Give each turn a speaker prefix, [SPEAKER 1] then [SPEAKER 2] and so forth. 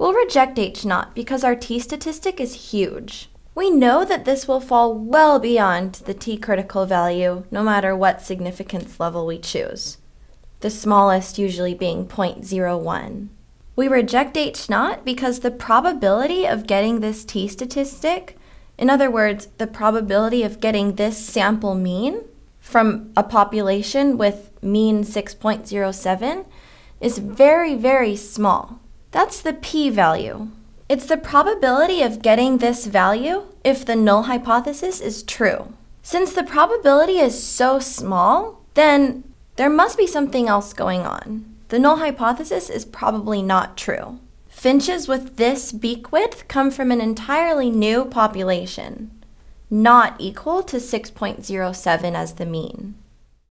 [SPEAKER 1] We'll reject H0 because our t-statistic is huge. We know that this will fall well beyond the t-critical value, no matter what significance level we choose, the smallest usually being 0.01. We reject H0 because the probability of getting this t-statistic, in other words, the probability of getting this sample mean from a population with mean 6.07 is very, very small. That's the p-value. It's the probability of getting this value if the null hypothesis is true. Since the probability is so small, then there must be something else going on. The null hypothesis is probably not true. Finches with this beak width come from an entirely new population, not equal to 6.07 as the mean.